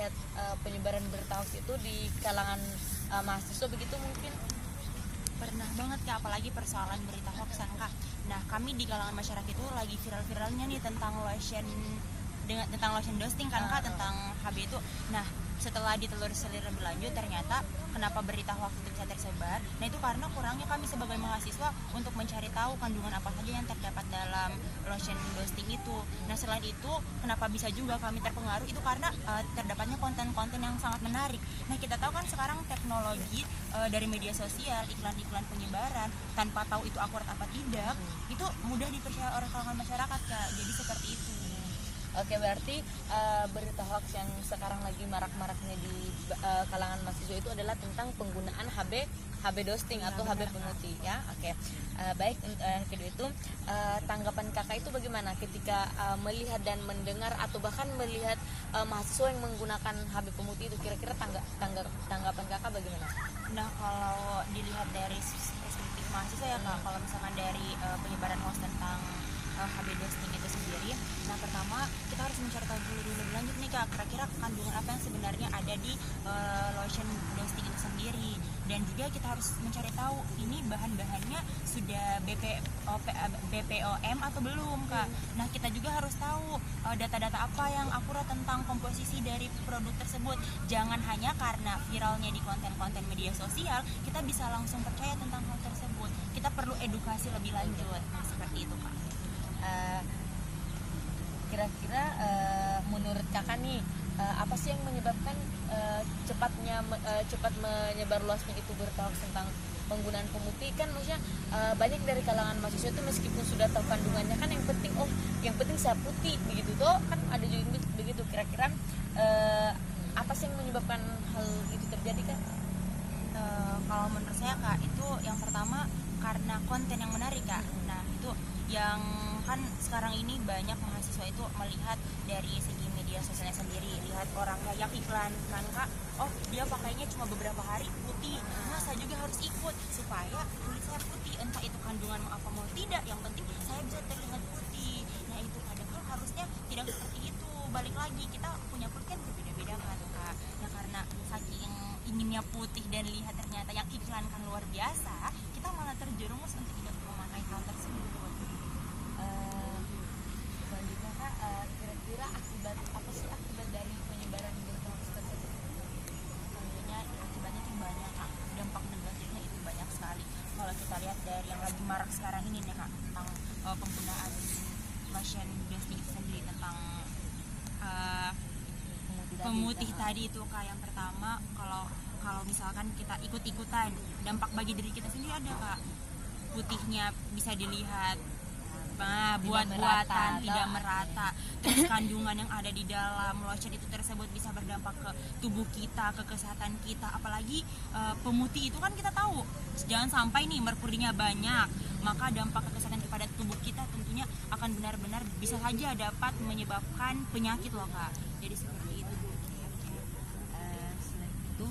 melihat penyebaran berita hoax itu di kalangan mahasiswa begitu mungkin? Pernah banget Kak, apalagi persoalan berita hoax kan Kak. Nah, kami di kalangan masyarakat itu lagi viral-viralnya nih tentang lotion ghosting kan Kak, tentang HB itu. Nah, setelah ditelusuri lebih lanjut ternyata kenapa berita hoax itu bisa tersebar. Nah, itu karena kurangnya kami sebagai mahasiswa untuk mencari tahu kandungan apa saja yang terdapat dalam lotion ghosting itu. Nah, selain itu kenapa bisa juga kami terpengaruh itu karena terdapatnya konten-konten yang sangat menarik. Nah, kita tahu kan sekarang teknologi dari media sosial, iklan-iklan penyebaran tanpa tahu itu akurat apa tidak, itu mudah dipercaya oleh kalangan masyarakat Kak. Jadi seperti itu. Oke, berarti berita hoax yang sekarang lagi marak-maraknya di kalangan mahasiswa itu adalah tentang penggunaan HB ghosting atau HB pemutih ya. Oke. Baik, kedua itu tanggapan kakak itu bagaimana ketika melihat dan mendengar atau bahkan melihat mahasiswa yang menggunakan HB pemutih itu, kira-kira tanggapan kakak bagaimana? Nah, kalau dilihat dari perspektif mahasiswa ya Kak, kalau misalkan dari penyebaran hoax tentang HB ghosting itu sendiri, nah pertama kita harus mencari tahu dulu lebih lanjut nih Kak, kira-kira kandungan apa yang sebenarnya ada di lotion ghosting itu sendiri, dan juga kita harus mencari tahu ini bahan-bahannya sudah BPOM atau belum Kak. Nah, kita juga harus tahu data-data apa yang akurat tentang komposisi dari produk tersebut. Jangan hanya karena viralnya di konten-konten media sosial kita bisa langsung percaya tentang hal tersebut. Kita perlu edukasi lebih lanjut. Nah, seperti itu Kak. Kira-kira menurut kakak nih apa sih yang menyebabkan cepat menyebar luasnya itu berita hoax tentang penggunaan pemutih? Kan maksudnya banyak dari kalangan mahasiswa itu meskipun sudah tahu kandungannya kan yang penting saya putih begitu toh, kan ada juga begitu. Kira-kira apa sih yang menyebabkan hal itu terjadi kan? Kalau menurut saya Kak, itu yang pertama karena konten yang menarik Kak. Nah, itu yang kan sekarang ini banyak mahasiswa itu melihat dari segi media sosialnya sendiri, lihat orangnya yang iklan kan Kak, oh dia pakainya cuma beberapa hari putih, nah saya juga harus ikut supaya kulit saya putih, entah itu kandungan apa mau tidak, yang penting saya bisa terlihat putih. Nah, itu padahal harusnya tidak seperti itu. Balik lagi, kita punya kulit kan berbeda-beda kan Kak. Nah, karena saking inginnya putih dan lihat ternyata yang iklan kan luar biasa, kita malah terjerumus untuk tidak memakai hal tersebut. Selanjutnya Kak, kira-kira apa sih akibat dari penyebaran berita hoax tersebut? Tentunya akibatnya itu banyak Kak, dampak negatifnya itu banyak sekali. Kalau kita lihat dari yang lagi marak sekarang ini nih Kak, tentang penggunaan lotion ghosting sendiri, tentang pemutih tadi itu Kak. Yang pertama, kalau misalkan kita ikut-ikutan, dampak bagi diri kita sendiri ada Kak. Putihnya bisa dilihat buat-buatan, tidak merata. Terus kandungan yang ada di dalam lotion itu tersebut bisa berdampak ke tubuh kita, ke kesehatan kita. Apalagi pemutih itu kan kita tahu, jangan sampai nih merkurinya banyak, maka dampak ke kesehatan kepada tubuh kita tentunya akan benar-benar bisa saja dapat menyebabkan penyakit loh Kak. Jadi seperti itu. Selain itu,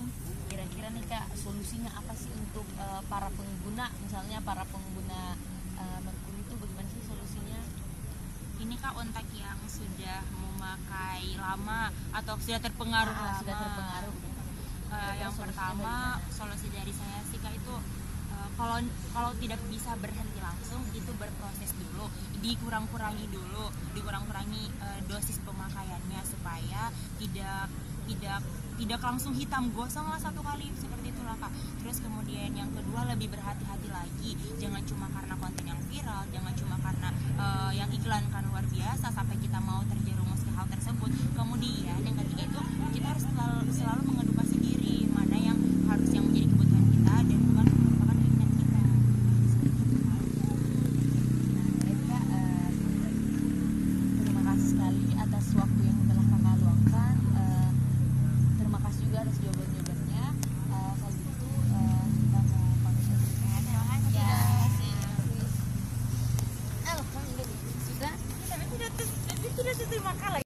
kira-kira nih Kak, solusinya apa sih untuk para pengguna, misalnya para pengguna merkuri itu bagaimana sih solusinya? Ini Kak, untuk yang sudah memakai lama atau sudah terpengaruh yang pertama, solusi dari saya sih Kak itu kalau tidak bisa berhenti langsung, itu berproses dulu, dikurang-kurangi dosis pemakaiannya supaya tidak langsung hitam gosong lah satu kali, seperti itulah Kak. Terus kemudian yang kedua, lebih berhati-hati lagi, jangan cuma karena konten yang viral, jangan cuma karena yang iklan kan luar biasa sampai kita mau terjerumus ke hal tersebut. Kemudian yang ketiga itu, kita harus selalu mengedukasi diri mana yang harus yang menjadi kebutuhan kita dan bukan merupakan keinginan kita. Baik Kak, terima kasih sekali atas waktu yang telah kakak luangkan. Terima kasih juga atas jawaban-jawabannya. Kalau gitu kita mau pamit dulu. Ya, sudah. Tapi tidak terima kalah.